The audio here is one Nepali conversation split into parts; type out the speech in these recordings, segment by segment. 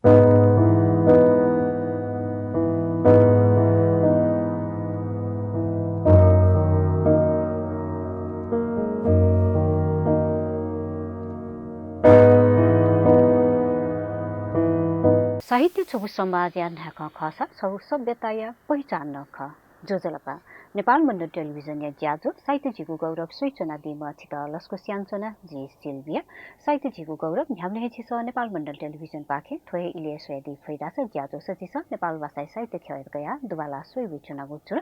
साहित्य छुबु समाज या ढाका खसा छौ सभ्यता या पहिचान नख जोजलपा नेपाल मण्डल टेलिभिजन या ज्याजो साहित्य झिगु गौरव सूचना दिम छित लस्को स्यान्चना जी सिल्भिया साहित्य झिगु गौरव ह्याम्ने छिस नेपाल मण्डल टेलिभिजन पाखे थोय इले सोयदी फैदास ज्याजो सचिस नेपाल भाषा साहित्य खेर गया दुबाला सोय विचुना गुचुर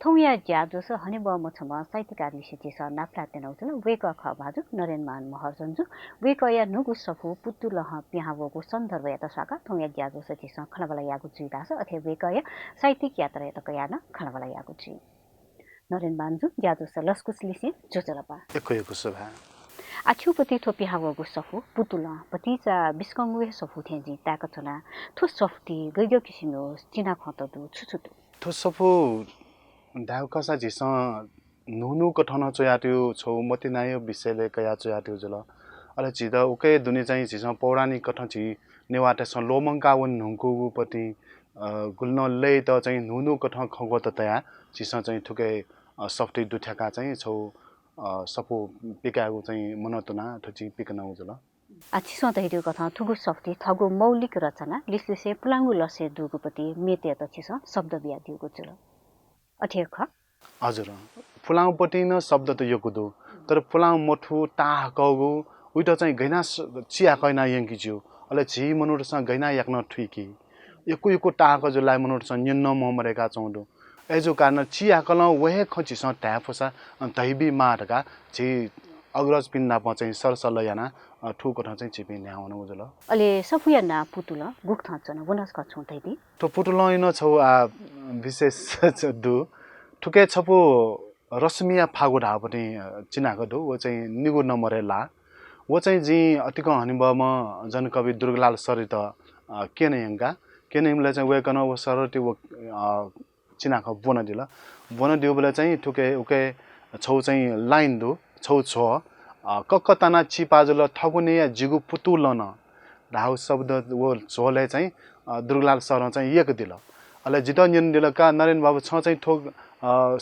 थौया ज्याजो स हने ब मछम साहित्यकार विषय नाफ्ला तेनौजुल वेक ख भाजु नरेनमान महर्जन्जु वेक या नुगु सफु पुत्तु लह प्याहावको सन्दर्भ या तसाका थौया ज्याजो सचिस खनबला यागु जुइदास अथे वेक या साहित्यिक यात्रा या तकयाना खनबला यागु जुइ नरेन बान्जु ज्याजो स लस्कुस लिसी जोजलपा एको सभा आछुपति थोपी हावगु सफु पुतुला पतिचा बिस्कंगु सफु थेजी ताकचना थु सफ्टी गइगो किसिमो चिना खतदु छुछुतु थु सफु दाउकसा जिस नुनु कठन चयाट्यो छौ मतिनायो विषयले कया चयाट्यो जल अले जिद उके दुनि चाहिँ जिस पौराणिक कठन छि नेवाटे स लोमंका वन नुंकु पति गुल्न ले त चाहिँ नुनु कठन खगो त तया जिस चाहिँ ठुके सफ्टी दुठ्याका चाहिँ छौ सपो पिकागु चाहिँ मनतुना थचि पिकना उजल आछि सत हेर्यो कथा थुगु सफ्टी थगु मौलिक रचना लिसलिसे पुलांगु लसे दुगुपति मेते त छिस शब्द बिया दिउगु जुल अठेख हजुर फुलाउपट्टि न शब्द त योकुदो तर फुलाउ मठु टाह कगु उइट चाहिँ गैना चिया कैना यंकिज्यू अले झी मनुरसँग गैना याक्न ठुइकी यको टाह क जुलाई मनुरसँग निन्न ममरेका चौदो एजो कारण चिया कल वहे खचिसँग ट्याफोसा तैबी माटका झी अग्रज पिन्ना चाहिँ सरसल याना ठुको ठ चाहिँ चिपि न्याउन उजल अले सफुया पुतुल गुख थचन वनस कछु तैबी तो पुतुल न छौ आ विशेष दु ठुके छपो रश्मिया फागु ढा पनि चिनाको दु वो चाहिँ निगु नमरेला वो चाहिँ जी अतिक हनिबम जनकवि दुर्गलाल सरित केनेयंगा केनेमले चाहिँ वेकन वो सरति वो चिनाको बोन दियो बेला चाहिँ ठुके उके छौ चाहिँ लाइन दु छौ छ कक्कताना चिपाजुल ठगुने जिगु पुतुल न ढाउ शब्द वो झोले चाहिँ दुर्गलाल सर चाहिँ एक दिल अले जित निन दिल का नरेन बाबु छ चाहिँ ठोक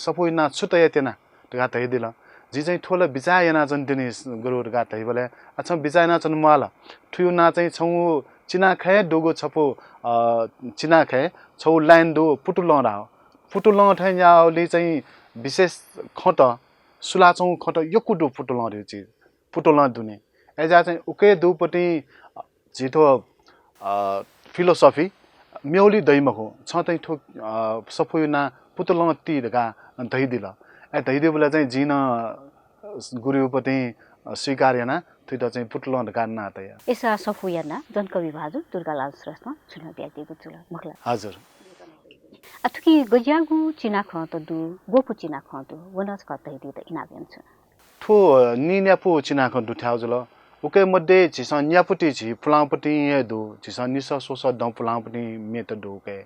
सपुइना छुतय तेना गा तै दिल जी चाहिँ ठोल बिचायना जन दिने गुरु गा तै बोले अच्छा बिचायना जन माल ठुयुना चाहिँ छौ चिना खे डोगो छपो चिना खे छौ लाइन दो पुटुल राव पुटुल ठै याले चाहिँ विशेष खट सुलाचौ खट यकुडो पुटुल रे चीज पुटुल दुने एजा चाहिँ उके दुपटी जितो फिलोसफी म्यौली दैमको छ तै ठोक सफुइना पुतुल तीरका दैदिल ए दैदि बेला चाहिँ जिन गुरुपति स्वीकार्यना थुइट चाहिँ पुतुल गान्ना तया एसा सफुयाना जनकवि भाजु दुर्गालाल श्रेष्ठ छुना ब्यागेको जुल मखला हजुर अथुकी गज्यागु चिना खत दु गोपु चिना खत वनस कत हेदि त इनाबेन छ ठो निन्यापु चिना ख दुठ्याउ जुल उके मध्ये छिस न्यापुटी छि फुलापटी दु छिस निस सोस द फुलापटी मेत दुके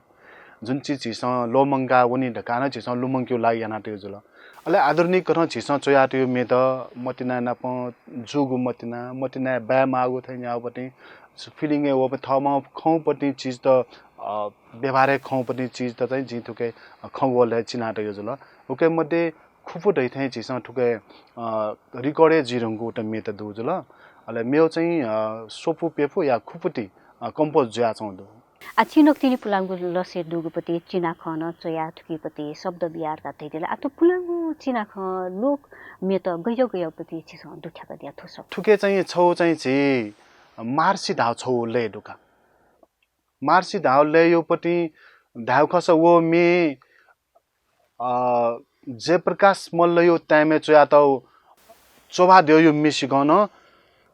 जुन चीज छिस लोमंगा वनी ढकाना छिस लुमंक्यु ला याना त्यो जुल अले आधुनिक कथ छिस चोयाट्यो मेत मतिना नाप जुगु मतिना बा मागु थैन यापटी फिलिङ ए ओप थमा खौपटी चीज त व्यवहारिक खौपटी चीज त चाहिँ जिथुके खौले चिनाट्यो जुल उके मध्ये खुफु दै थै छिस ठुके रिकर्डे जिरंगु त मेत दु जुल अले मेउ चाहिँ सोपु पेपु या खुपुटी कम्पोज ज्या चौदो आछिनोक तिनी पुलांगु लसे दुगुपति चिना खन चोया ठुकीपति शब्द बिहार का थैदेला आतो पुलांगु चिना ख लोक मेत गयो गयोपति छिस दुठ्याका दिया थुस ठुके चाहिँ छौ चाहिँ छि मार्सी ढाउ छौ ले दुका मार्सी ढाउ ले योपति ढाउ खस वो मे जयप्रकाश मल्ल यो टाइमे चोया त चोभा दियो यो मिसिगन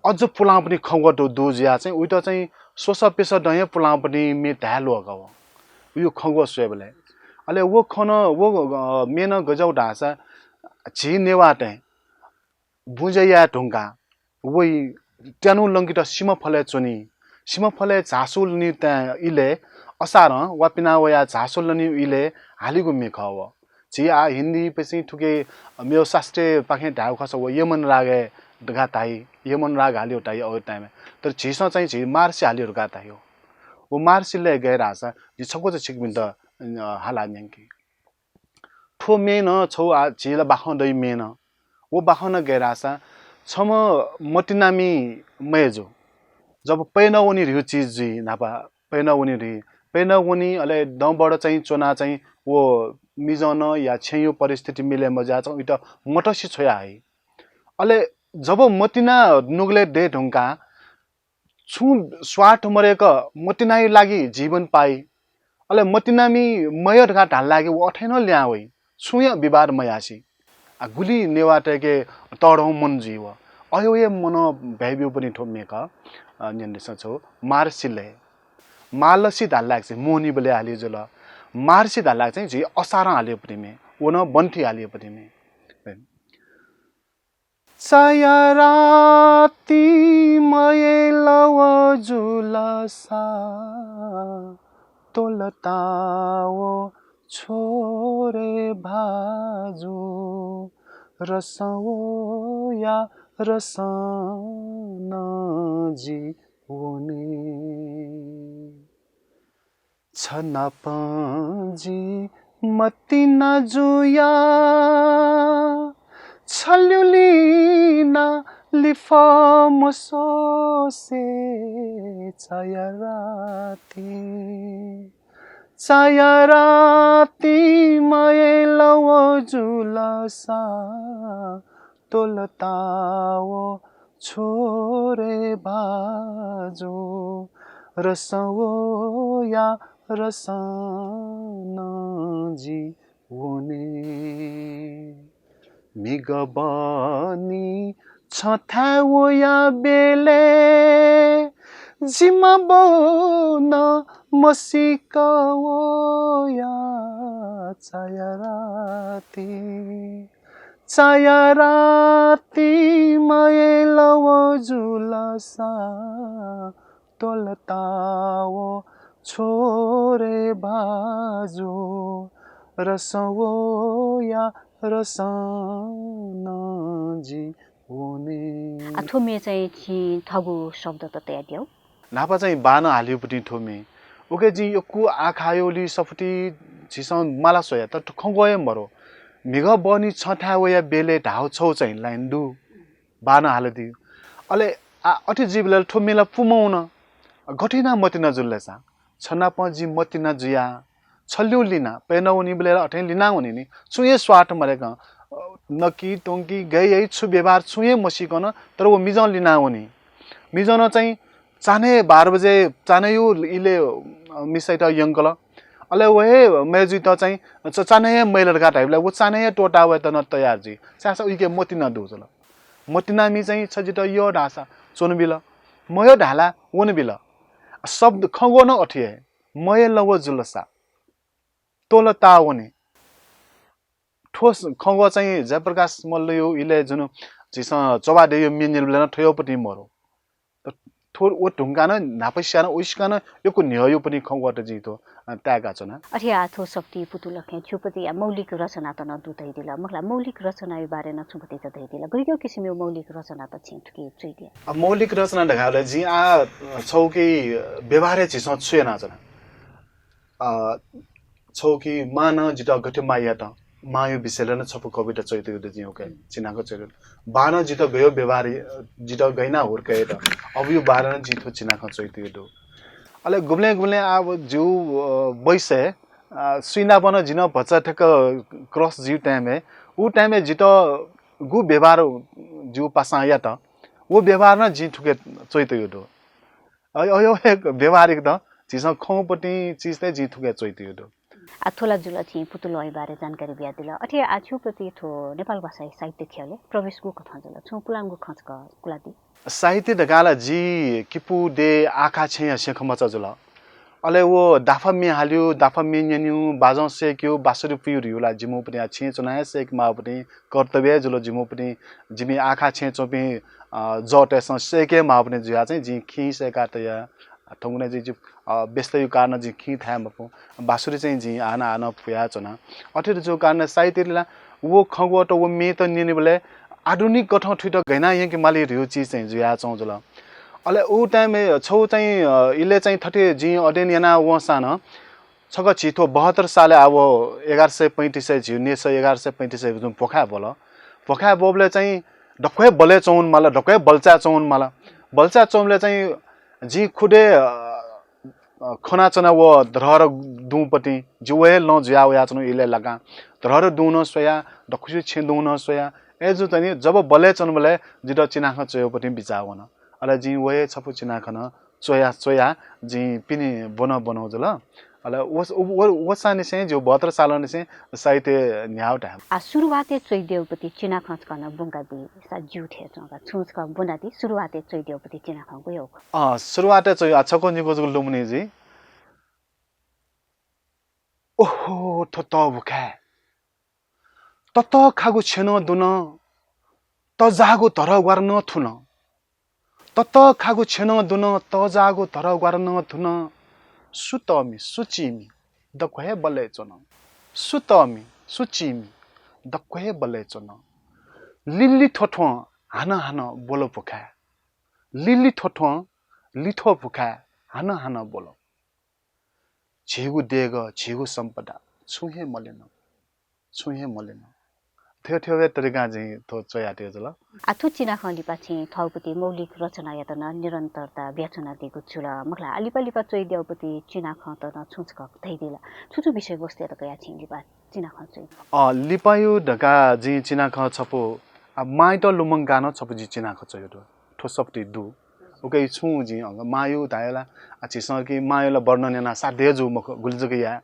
अझ पुलाउ पनि खगटो दुजिया चाहिँ उइट चाहिँ सोस पेस दय पुलाउ पनि मे ढालो गव यो खगो सोबले अले वो खन वो मेन गजौ ढासा झि नेवाटे बुजया ढुंगा वइ ट्यानु लंगित सीम फले झासुल नि त इले असार वापिना वया झासुल नि इले हालिगु मेखव झि आ हिन्दी पछि ठुके मेरो शास्त्रीय पाखे ढाउ खस वो यमन रागे गाताई यमन राग हाल्यो टाइ अ टाइम तर झिस चाहिँ झि मार्सी हाल्यो गातायो वो मार्सिले गएर आसा जि छको छ छिक बिन्द हाला न्याङ्की ठो मेन छौ आ जिला बाखौ दै मेन वो बाखौ गएर आसा छम मटिनामी मेजो जब पैना उनी रिउ चीज जी नापा पैना उनी रि पैना उनी अले दमबाट चाहिँ चोना चाहिँ वो मिजन या छेयो परिस्थिति मिले मजा चाहिँ इट मटसी छोया है अले जब मतिना नुगले दे ढुङ्का छु स्वार्थ मरेको मतिनाई लागि जीवन पाई अले मतिनामी मयर घाट हाल लागि वो अठैन ल्या होइ छुय विवाद मयासी आ गुली नेवाटेके तडौ मन जीव अयो ये मन भ्याबिउ पनि ठोमेका निन्दिस छौ मार्सिले मालसी धाल्लाक चाहिँ मोनी बले हाले जुल मार्सी धाल्लाक चाहिँ जी असारा हाल्यो पनि मे ओन बन्ठी हाल्यो पनि मे चाया राती मये लव जुलसा तोलताओ छोरे भाजु रसवो या रसन जी ओने छनापजी मति न जुया छल्युलिना लिफम सोसे चाया राती मये लव जुलसा तोलताओ छोरे बाजो रसवो या रसन जी ओने मिगबनी छथाओ या बेले जिमा बोन मसिकाओ या चाया राती मये लव जुलसा तोलताओ छोरे बाजो रसवो या रसन जी ओने थोमे चाहिँ छि थगु शब्द त तया दियौ नापा चाहिँ बान हाल्यो पनि थोमे ओके जी यो कु आखायोली सफटी छिसन माला सोया त खंगोय मरो मिग बनी छथावया बेले ढाउ छौ चाहिँ लाइन्दु बान हालदि अले अठि जीवले ठोमेला पुमौन गठिना मतिना जुल्लेसा छना पजी मतिना जुया छल्यु लिना पेनौनी बेले अठै लिना हुने नि सुये स्वाट मरेका नकी टोंकी गई छु व्यवहार छुए मसिकन तर वो मिजन लिना हुने मिजन चाहिँ चाने 12 बजे चाने यो इले मिसाइट यंकल अले वहे मेजु त चाहिँ चाने मैलर का टाइपले वो चाने टोटा व त न तयार जी सासा उइके मतिना दोजल मतिना मी चाहिँ छजित यो ढासा चोनबिल मयो ढाला वनबिल शब्द खगो न अठिए मय लव जुलसा तोलता वने ठोस खगो चाहिँ जयप्रकाश मल्ल यो इले जुन जिस चबादे यो मिनिलले न ठयो पनि मरो थोर ओ ढुंगान नापस्यान उइस्कान योको न्यायो पनि खगो जितो त्यागा छन अठि आथो शक्ति पुतुलखे छुपति या मौलिक रचना त न दुतै दिला मखला मौलिक रचना यो बारे न छुपति त दै दिला गइयो किसिमको मौलिक रचना त छिटकी चुइदिया अब मौलिक रचना ढगाले जी आ छौकी व्यवहार छिस छुएना छन छौकी मान जित गठे माया त मायो विषयले न छपु कविता चैते युद्ध जियो के चिनाको चैते बान जित गयो व्यवहार जित गइना हुर्के त अब यो बारे न जितो चिनाको चैते युद्ध अले गुम्ले गुम्ले अब जु बैसे सुइना बन जिन भचा ठक क्रस जिउ टाइम है उ टाइम में जित गु व्यवहार जु पासा या त वो व्यवहार न जि ठुके चैते युद्ध अयो एक व्यवहारिक त जिस खौपटी चीज त जि ठुके चैते युद्ध आथोला जुला छि पुतुलोइ बारे जानकारी बिया दिला अठे आछु प्रति थो नेपाल भाषा साहित्य खेले प्रवेश गु कथा जला छु पुलांगु खच क कुलादी साहित्य ढगाला जी किपु दे आखा छे सेखम चजुला अले वो दाफा मे हाल्यो दाफा मे न्यन्यु बाजौ सेक्यो बासुरी पिउरियुला जिमो पनि छे चुनाय सेक मा पनि कर्तव्य जुलो जिमो पनि जिमी आखा छे चोपी जटेस सेके मा पनि जुया चाहिँ जि खि सेका तया ठंगुने जी व्यस्त यो कारण जी खि थाम बपो बासुरी चाहिँ जी आना फुया चना अठिर जो कारण साहित्यला वो खगो त वो मे त निने बले आधुनिक गठन ठुट गैना यके माली रिउ चीज चाहिँ जुया चौजला अले ऊ टाइम छौ चाहिँ इले चाहिँ थटे जी अडेन याना वसान छक छिथो 72 साले अब 1135 झिउने 1135 जुन पोखा बोबले चाहिँ ढक्कै बले चौन माला ढक्कै बल्चा चौन माला बल्चा चौनले चाहिँ जी खुडे खना चना वो धरहर दुपति जुवे ल ज्याउ या चनु इले लगा धरहर दुन सोया ढक्कुसी छेदुन सोया एजु चाहिँ जब बले चन बले जिड चिनाख चोयोपति बिचावन अले जी वे छपु चिनाखन चोया जी पिनि बनाउँछ ल अले वसाने से जो 72 सालने से साइते न्याउटा आ सुरुवाते चोइदेउपति चिना खच गर्न बुंगादी सा जु थे जगा छुच का बुनादी सुरुवाते चोइदेउपति चिना ख गयो सुरुवाते चोइ अच्छको नि गोजु लुमनी जी ओहो त बुखा त खागु छेन दुन त जागो तर गर्न थुन त खागु छेन दुन त जागो तर गर्न थुन सुतमी सुचिमी दक्वे बले चोन सुतमी सुचिमी दक्वे बले चोन लिल्ली ठोठो हान बोलो पुखा लिल्ली ठोठो लिठो पुखा हान बोलो झिगु देग झिगु सम्पदा छुहे मलेन थियो तरिका चाहिँ थो चयाटे जला आथु चिना खली पछि थौपति मौलिक रचना यातना निरन्तरता व्याचना दिगु छुला मखला आलिपालिपा चोइदेउपति चिना ख त न छुचक धैदिला छुचु विषय वस्तु त गया छिन लिपा चिना ख चोइ लिपायु ढका जी चिना ख छपो माइट लुमङ गान छपो जी चिना ख चोइ ठो सप्ति दु ओके छु जी मायु दायला अछि सकी मायुला वर्णन ना साधे जु मख गुलजगया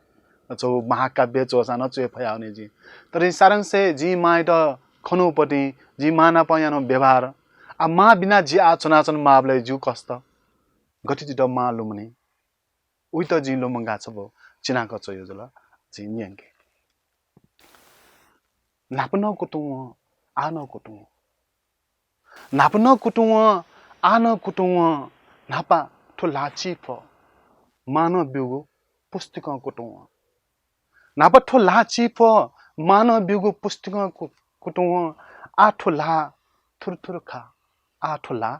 चो महाकाव्य चोसान चोय फयाउने जी तर सारंग से जी माइट खनुपति जी माना पयानो व्यवहार आ मा बिना जी आचनाचन माबले जु कस्त गति द मा लुमने उइ त जी लुमंगा छबो चिना क चोय जला जी न्यंगे नापन कुतु आन कुतु नापन कुतु आन कुतु नापा ठो लाची फ मान बिगु पुस्तक कुतु नापठो लाची फ मान बिगु पुस्तक कुतु आठो ला थुरथुर खा आठो ला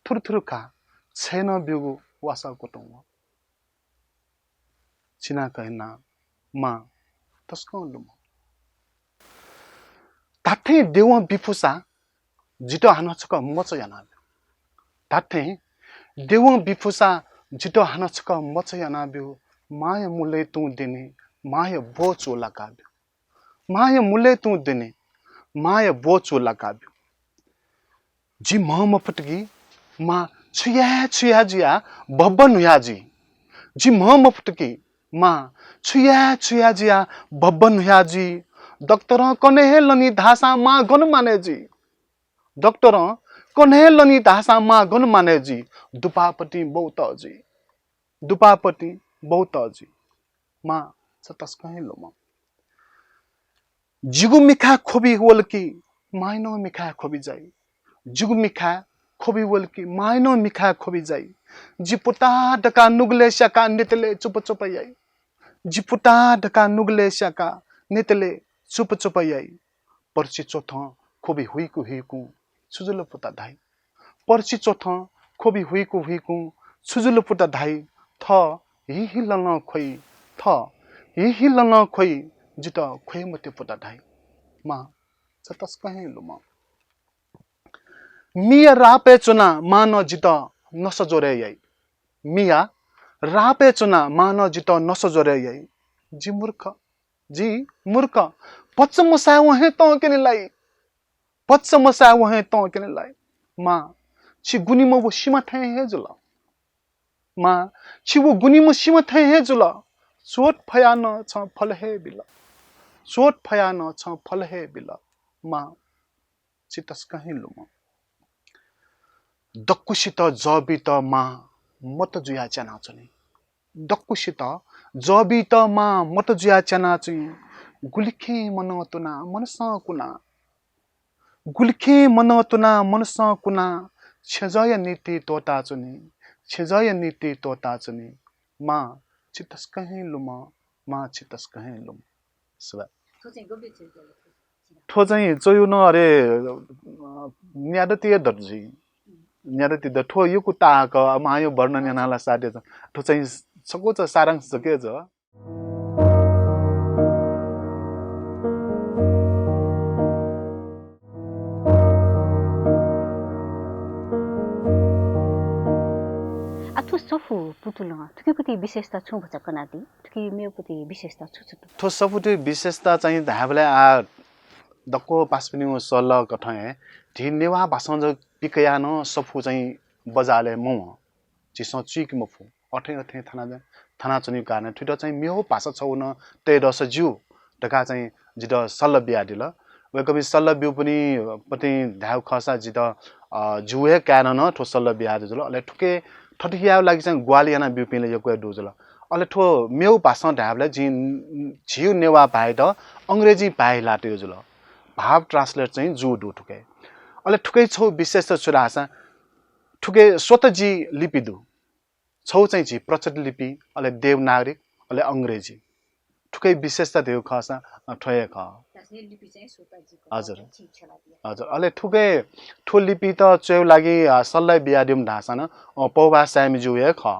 थुरथुर खा छैन बिगु वासा कुतु चिना कहना मा तस्को लुम ताथे देव बिफुसा जितो हानछक मच याना ताथे देव बिफुसा जितो हानछक मच याना बिउ माया मुले तु दिने माया बोचो लगाब्यो माया मुले तु दिने माया बोचो लगाब्यो जी म फटकी मा छुया जिया बब्बन हुयाजी जी म फटकी मा छुया जिया बब्बन हुयाजी डॉक्टर कने लनी धासा मा गन माने जी डॉक्टर कने लनी धासा मा गन माने जी दुपापति बहुत जी मा सतस कहे लो जिगु मिखा खोबी वलकी माइनो मिखा खोबी जाई जिगु मिखा खोबी वलकी माइनो मिखा खोबी जाई जिपुटा डका नुगले शका नेतले चुप याई जिपुटा डका नुगले शका नेतले चुप याई पर्ची चोथ खोबी हुइकु सुजुलो पुता धाई पर्ची चोथ खोबी हुइकु सुजुलो पुता धाई थ हि लन खोइ थ हि लन खोइ जित खोइ मते पुता धाई मा सतस कहे लुम मिया रापे चुना मान जित नस जोरे याई मिया रापे चुना मान जित नस जोरे याई जी मूर्ख पच्च मसा वहे त केने लाई पच्च मसा वहे त केने लाई मा छि गुनी म वो सीमा थे हे जुला मा छि वो गुनी म सीमा थे हे जुला सोट फयान छ फल हे बिल सोट फयान छ फल हे बिल मा चितस कहि लुम दक्कुसित जबित मा मत जुया चना चने दक्कुसित जबित मा मत जुया चना चुई गुलिखे मनतुना मनसा कुना गुलिखे मनतुना मनसा कुना छजय नीति तोता चुनी मा चितस कहे लुम मा चितस कहे लुम सवा ठो चाहिँ चोयु न अरे न्यादतीय दर्जी न्यारे ति द ठो यो कुता क मायो वर्णन यानाला सादे ठो चाहिँ सकोच सारांश के छ आथु सफु पुतुल थुकेपति विशेषता छु भचकनादि थुके मेपति विशेषता छु छु ठो सफुटे विशेषता चाहिँ धाबले आ दक्को पासपिनु सल कठै ढि नेवा भाषण ज पिकया न सफु चाहिँ बजाले मो चिसो चिक मफु अठै अठै थाना चुनि कारण ठुट चाहिँ मेहो भाषा छौ न ते रस जु ढका चाहिँ जित सल बिया दिल वे कवि सल बिउ पनि पति धाउ खसा जित जुए कारण न ठो सल बिया दिल अले ठुके ठटिया लागि चाहिँ ग्वालियाना बिउ पिले यो कोइ दुजल अले ठो मेउ भाषा ढाबले जि झिउ नेवा पाए त अंग्रेजी पाए लाट्यो जुल भाव ट्रान्सलेट चाहिँ जु दु ठुके अले ठुकै छौ विशेष छुरासा ठुके स्वतजी लिपि दु छौ चाहिँ जी प्रचलित लिपि अले देवनागरिक अले अंग्रेजी ठुकै विशेषता देउ खसा ठय ख हजुर हजुर अले ठुकै ठो लिपि त चेउ लागि सल्लाइ बियादिम ढासन पौवा सामी जुए ख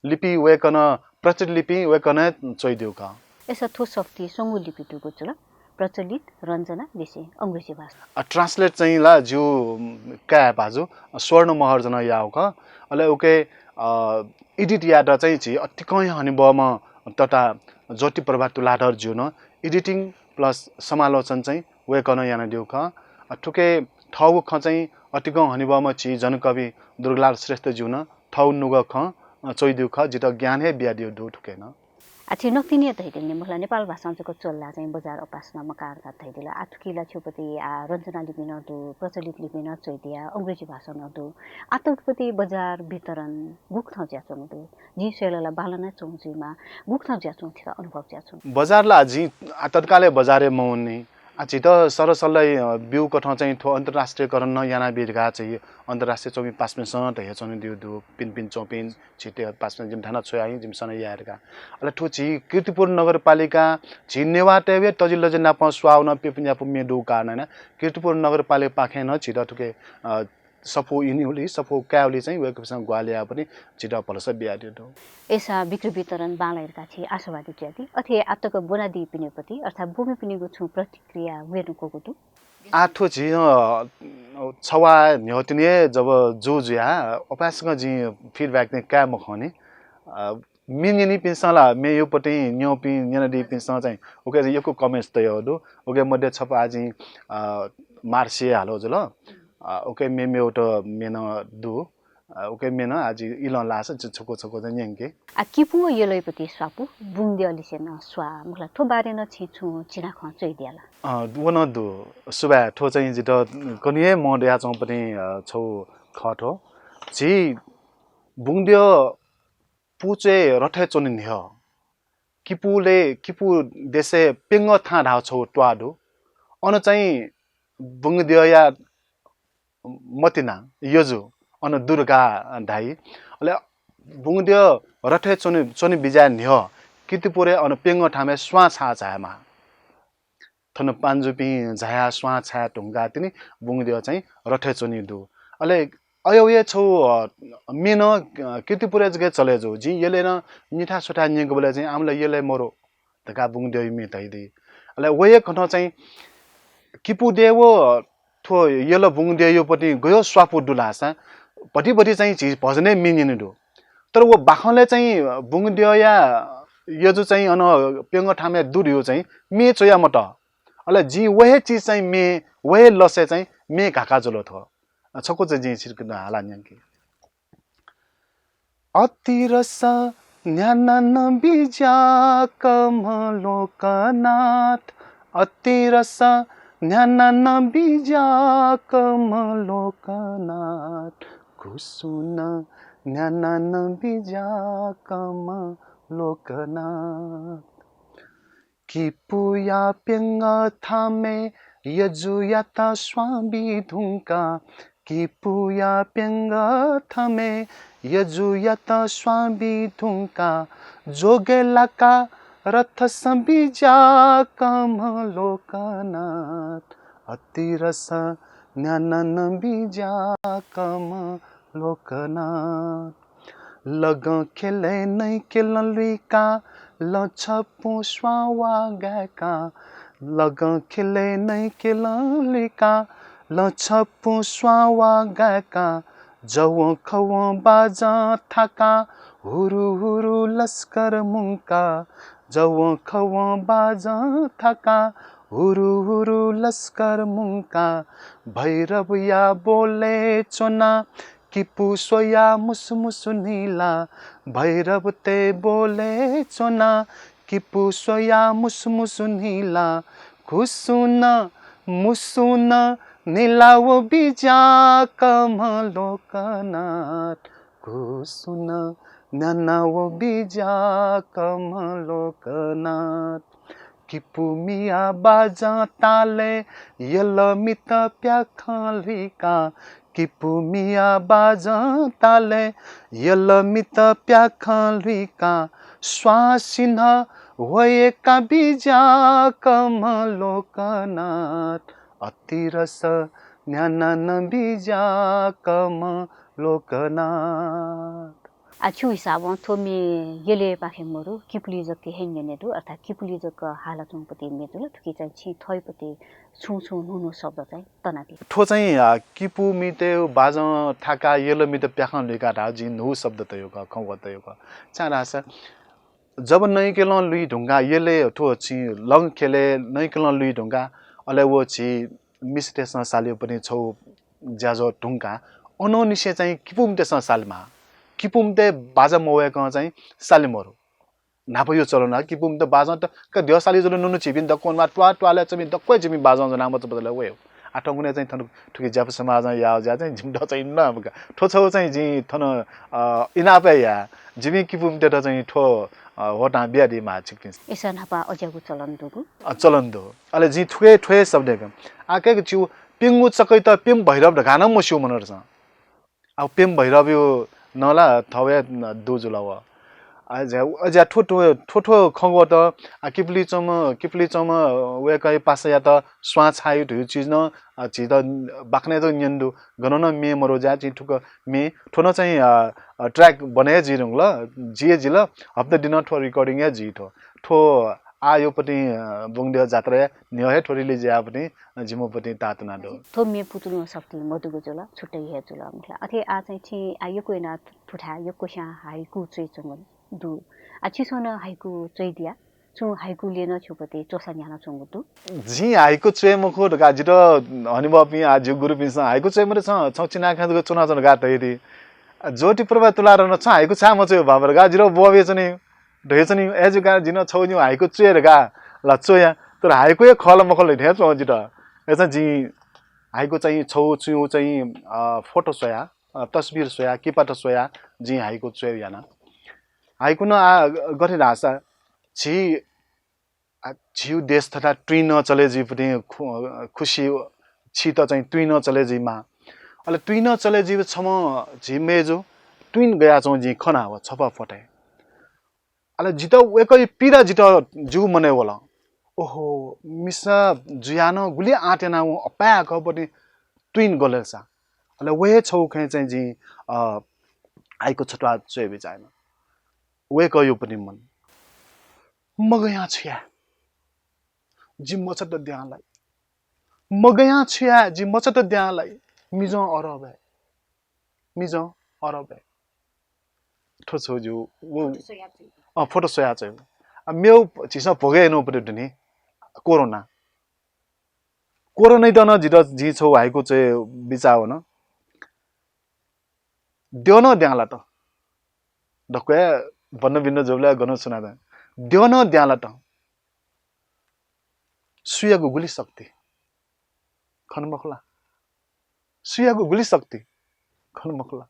लिपि वेकन प्रचलित लिपि वेकन चोइदिउ ख एसा थो सफ्टी समु लिपि दुको चला प्रचलित रञ्जना विषय अंग्रेजी भाषा ट्रान्सलेट चाहिँ ला जु का बाजु स्वर्ण महर जना याउ ख अले ओके एडिट याद चाहिँ छि अतिकै हनि बम तथा ज्योति प्रभा तुलाधर जुन एडिटिङ प्लस समालोचन चाहिँ वेकन याना दिउ ख ठुके ठौ ख चाहिँ अतिकै हनि बम छि जनकवि दुर्गालाल श्रेष्ठ जुन ठौ नुग ख चोइदिउ ख जित ज्ञान हे बिया दिउ दु ठुकेन आछि नक्तिने धैदिल मला नेपाल भाषाको चल्ला चाहिँ बजार अपासना मकारका धैदिल आथुकिला छुपति रञ्जना लिपि न दु प्रचलित लिपि न चोइदिया अंग्रेजी भाषा न दु आतुकपति बजार वितरण गुक थ ज्याचो दु जी सेलला बालना चौजीमा गुक थ ज्याचो थिरा अनुभव ज्याचो बजारला जी तत्काले बजारे मौनी आछि त सरसल्लै बिउ कठ चाहिँ थो अन्तर्राष्ट्रियकरण न याना बिरगा चाहिँ अन्तर्राष्ट्रिय चौपी पासमे सन त हेचन दिउ दु पिन चौपिन छिटे पासमे जिम थाना छोयाई जिम सन यारगा अले ठो छि कीर्तिपुर नगरपालिका झिनेवा टेवे तजिल जना प स्वाउन पेपिन्या प मेदु कारण कीर्तिपुर नगरपालिका पाखे न छिट ठुके सफु इनिउली सफु काउली चाहिँ वेकसँग ग्वालिया पनि छिटा पलस बिया दिउ एसा बिक्री वितरण बालाइरका छि आशावादी ज्याति अथे आतक बोनादी पिनेपति अर्थात भूमि पिनेको छु प्रतिक्रिया वेनुको गुटु आठो छि छवा न्योतिने जब जुजुया अपाससँग जी फिडब्याक ने का मखने मिनिनी पिन्सला मे यो पटि न्योपि न्यनदी पिन्स चाहिँ ओके योको कमेन्ट्स त यो दु ओके मध्ये छपा आजि मार्से हालो जल ओके मे ओटो मेन दु ओके मेन आज इलन लास छको छको चाहिँ न्यंके आ किपु यलैपति स्वापु बुंदे अलिसेन स्वा मुला थो बारे न छिछु चिना ख चोइदियाला वन दु सुबा ठो चाहिँ जित कनिए मड्या चौ पनि छौ खठो जी बुंदे पुचे रठे चोनिन ह किपु देशे पेंग था ढाउ छौ ट्वादु अन चाहिँ बुंदे या मतिना योजु अन दुर्गा ढाई अले बुंदियो रठे चोनी बिजा न्य कितिपुरे अन पेंग ठामे स्वा छा छामा थन पांजुपी झाया स्वा छा टुंगा तिनी बुंदियो चाहिँ रठे चोनी दु अले अयो ये छौ मेन कितिपुरे जगे चले जो जी यले न मिठा सुठा न्यग बोले चाहिँ आमले यले मरो तका बुंदियो मे तैदि अले वये खन चाहिँ किपु देवो थो यलो बुंदियो यो पति गयो स्वापु दुलासा पटी चाहिँ चीज भजने मिनिने दु तर वो बाखले चाहिँ बुंदियो या यो जो चाहिँ अन पेंग ठामे दुर्यो चाहिँ मे चोया मट अले जी वहे चीज चाहिँ मे वहे लसे चाहिँ मे काका जलो थो छको चाहिँ जी छिर्कन हाला न्यंकी अति रस न्यानन बिजा कमलोकनाथ अति रस न्यानन बिजा कमलोकनाथ कुसुन न्यानन बिजा कमलोकनाथ किपुया पेंग थामे यजुयाता स्वामी धुंका किपुया पेंग थामे यजुयाता स्वामी धुंका जोगेलाका रथ संबिजा कमलोकनाथ अति रस न्यानन बिजा कमलोकनाथ लोकनाथ लग खेले नै केलन लुइका ल छपु स्वावा गाका लग खेले नै केलन लुइका ल छपु स्वावा गाका जव खव बाजा थाका हुरु हुरु लस्कर मुंका जव खव बाजा थाका हुरु हुरु लस्कर मुंका भैरव या बोले चोना किपु सोया मुसमुसु नीला भैरव ते बोले चोना किपु सोया मुसमुसु नीला खुसुन मुसुन नीला वो बीजा कम लोकनाथ खुसुन नना वो बीजा कम लोकनाथ किपु मिया बाजा ताले यल मित प्याखलिका किपु मिया बाजा ताले यल मित प्याखलिका स्वासिन होएका बीजा कम लोकनाथ अतिरस न्यानन बीजा कम लोकनाथ आछु हिसाबमा थोमी येले पाखे मोरु किपुली जके हेन्नेनेदु अर्थात किपुली जक हालतुङपति मेजुल थुकी चाहिँ छि थयपति छु छु नुनु शब्द चाहिँ तनाति ठो चाहिँ किपु मिते बाज थाका येलो मिते प्याखन लेका राजी नु शब्द त यो खौ त यो चारा छ जब नै केलन लुई ढुंगा येले ठो छि लङ खेले नै केलन लुई ढुंगा अले वो छि मिस्टेसन साल्यो पनि छौ ज्याजो ढुंगा अनो निसे चाहिँ किपु मितेसन सालमा किपुमते बाजा मोवेक चाहिँ सालिमरो नाप यो चलन किपुमते बाजा त क दियो साली जलो नुनु छिबिन द कोनमा ट्वा ट्वाले चाहिँ दक्कै जिमी बाजा ज नाम त बदले वे आठौँने चाहिँ थन ठुकी ज्याप समाज या ज्या चाहिँ जिम द चाहिँ न ठो छौ चाहिँ जि थन इनापे या जिमी किपुमते त चाहिँ ठो होटा बियादी मा छिकिन एसा नापा अज्यागु चलन दो अले जि ठुके ठुए शब्द क आके छु पिंगु चकै त पिम भैरव ढ गाना मस्यु मनर छ अब पिम भैरव यो नला थवे दुजुलाव अजा ठोठो खंगो त किपली चम वे कई पास या त स्वा छायु धु चीज न चीज त बाखने त न्यन्दु गन न मे मरो जा छि ठुक मे ठोन चाहिँ ट्र्याक बने जिरुङ ल जिए जिल हप्ता दिन ठो रिकर्डिङ या जी ठो आयो पनि बुङदे जात्रा न्यहे ठोरीले ज्या पनि जिमोपति तातना दो थो मे पुतुनु शक्ति मधुगु जुल छुट्टै हे जुल अमला अथे आ चाहिँ छि आयोको इना ठुठा यो कोशा हाइकु चाहिँ चंग दु आ छिसन हाइकु चाहिँ दिया छु हाइकु लेन छुपते चोसा न्याना चंग दु जी हाइकु चाहिँ मखो गा जित हनिबपि आज गुरु पिस हाइकु चाहिँ मरे छ छचिना खादको चुना चुना गात हेरि जोटी प्रभा तुलार न छ हाइकु छ म चाहिँ बाबर गा जिरो बोबे चाहिँ ढेचनी एजुका जिन छौनी हाइकु चुएर गा ल चोया तर हाइकु खल मखल ढेच हो जित एसा जी हाइकु चाहिँ छौ छु चाहिँ फोटो सोया तस्बिर सोया किपाट सोया जी हाइकु चुएर याना हाइकु न गरि रासा छि छिउ देश तथा ट्विन चले जी पनि खुशी छि त चाहिँ ट्विन चले जी मा अले ट्विन चले जी छम झिमेजो ट्विन गया छौ जी खना हो छपा फटे अले जित वेकै पिरा जित जु मने होला ओहो मिसा जुयानो गुली आटेना अपा खपनि ट्विन गलेसा अले वे छौ खे चाहिँ जी आइको छटवा चोय बिचाइन वे कयो पनि मन मगया छिया जी मचट द्यालाई मगया छिया जी मचट द्यालाई मिजो अरबे ठो छौ जो वो फोटो सोया चाहिँ मेउ छिसा भोगे नो परे दनि कोरोना त न जित जी छौ हाइको चाहिँ बिचा हो न देउ न द्याला त डक्वे भन्न भिन्न जोबला गन सुना त देउ न द्याला त सुयाको गुली शक्ति खनमखला सुयाको गुली शक्ति खनमखला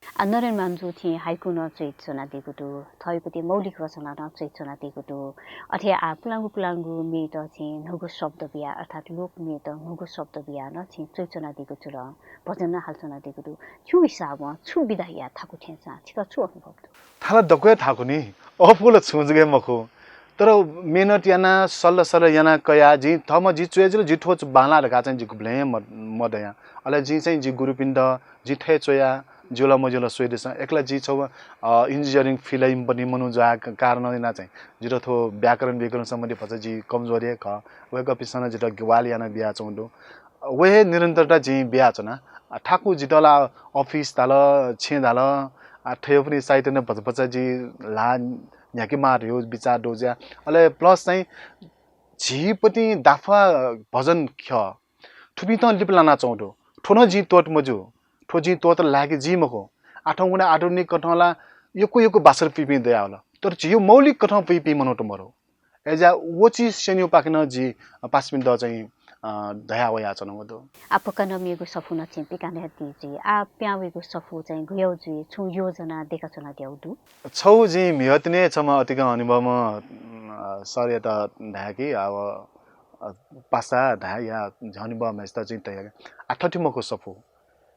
नरेन मान्जु थि हाइकु न चैचना दिगुटु थयपति मौलिक रचना न चैचना दिगुटु अथे आ पुलांगु मे त छि नगु शब्द बिया अर्थात लोक मे त नगु शब्द बिया न छि चैचना दिगुटु र भजन हालचना दिगुटु छु हिसाबमा छु बिदाया थाकु थेचा छिक छु अनुभव थाला दक्वे थाकु नि अफुल छुजगे मखो तर मेहनत याना सल याना कया जी थम जी चुएजल जी ठोच बाला रका चाहिँ जी गुब्ले मदया अले जी चाहिँ जी गुरुपिण्ड जी थे चोया जोला मजोला सोइदेछ एकला जी छौ इन्जिनियरिङ फिल्म पनि मनु जा कारण ना चाहिँ जिरो थो व्याकरण सम्बन्धी फस जी कमजोरी क वे कपिसन जिरो ग्वाल याना बिया चौंडो वे निरन्तरता जी बिया छ ना ठाकु जितला अफिस ताल छे दाल ठयो पनि साइट न भजपचा जी ला न्याकी मार यो विचार डोज्या अले प्लस चाहिँ झीपति दाफा भजन ख ठुपी त लिपलाना चौडो ठोनो जी तोट मजु ठो जी तोट लागे जी मको आठौं गुना आधुनिक कठौला योको बासर पिपि दया होला तर जी यो मौलिक कठौ पिपि मनोट मरो एजा वो चीज सेन्यु पाकिन जी पासमिन द चाहिँ दया वया छन मदो आपकन मेगु सफु न चिम्पी काने दिजी आ प्यावेगु सफु चाहिँ गुयौ जी छु योजना देका छन द्याउदु छौ जी मिहतने छम अतिक अनुभव सर यता ढाकी अब पासा ढा या झनिब मेस्ता चाहिँ तय आठठी मको सफु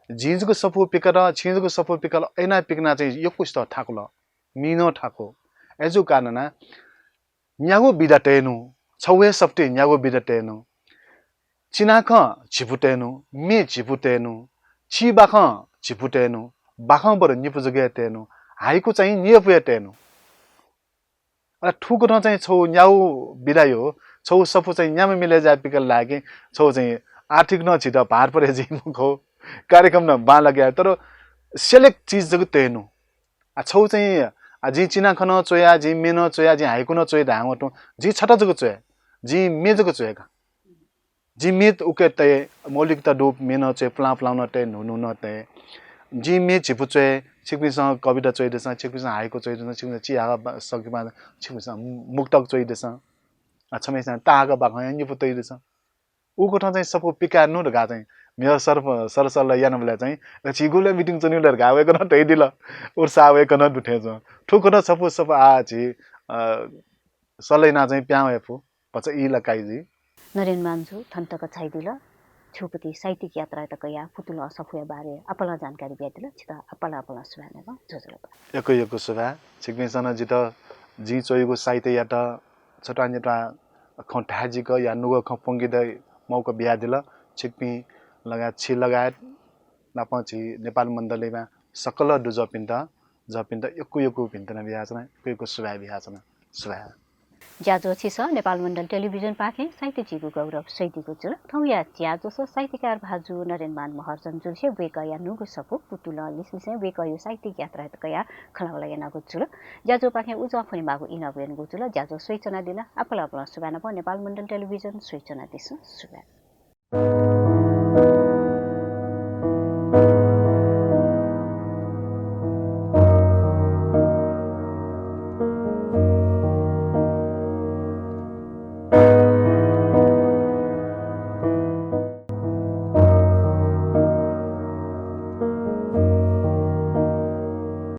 जिन्जको सफु पिकर छिन्जको सफु पिकर ऐना पिकना चाहिँ यो कुस्त ठाकुल मिनो ठाको एजु कानना न्यागो बिदा टेनु छौवे सफ्टे न्यागो बिदा टेनु चिनाख छिपुटेनु मे छिपुटेनु छिबाख छिपुटेनु बाख बर निपुजगे टेनु हाइको चाहिँ नियपुए टेनु अ ठुको न चाहिँ छौ न्याउ बिदायो छौ सफु चाहिँ न्याम मिले जा पिकल लागे छौ चाहिँ आर्थिक न छिट भार परे जिमको कार्यक्रम न बा लगे तर सेलेक्ट चीज जगु तेनु आ छौ चाहिँ जी चिना खन चोया जी मेन चोया जी हाइको न चोय धाङटो जी छटा जगु चोय जी मे जगु चोयका जी मेत उके ते मौलिकता डोप मेन चोय प्ला प्लाउन ते नुनु न ते जी मे छिपु चोय छिकमिसँग कविता चोय देस छिकमिसँग हाइको चोय देस छिकमिसँग चिया सकिमा छिकमिसँग मुक्तक चोय देस छमेसँग तागा बाख नि पुतै देस उको ठाउँ चाहिँ सपो पिका नु गा चाहिँ मेयर सरसल यान बेला चाहिँ छिगुले मिटिङ चनि लर गावे कन तै दिल उर्सा आवे कन दुठे छ ठुको न सपो सप आ छि सलैना चाहिँ प्यावे फु पछि इ लकाइ जी नरेन मान्जु थन्तक छाइदिल छुपति साहित्यिक यात्रा त कया फुतुल सफुया बारे अपला जानकारी बियादिल छिता अपला सुभाने न जोजल यको सुभा छिकमिसन जित जी चोइगो साहित्य यात छटा नेटा खटाजिक या नुगो खपंगिद मौका बियादिल छिकपि लगायत नापछि नेपाल मण्डलीमा सकल जपिन्त यको भिन्तन बिहाचना यको सुभा बिहाचना सुभा ज्याजो छिस नेपाल मण्डल टेलिभिजन पाखे साहित्य जीगु गौरव सैदिगु जुल थौया ज्याजो स साहित्यकार भाजु नरेनमान महर्जन जुलसे वेकया नुगु सपु पुतुल लिसमिसे वेकयो साहित्यिक यात्रा तकया खलावला यानागु जुल ज्याजो पाखे उज फनि मागु इनवेन गु जुल ज्याजो सूचना दिन अपला सुबाना नेपाल मण्डल टेलिभिजन सूचना दिस सुबा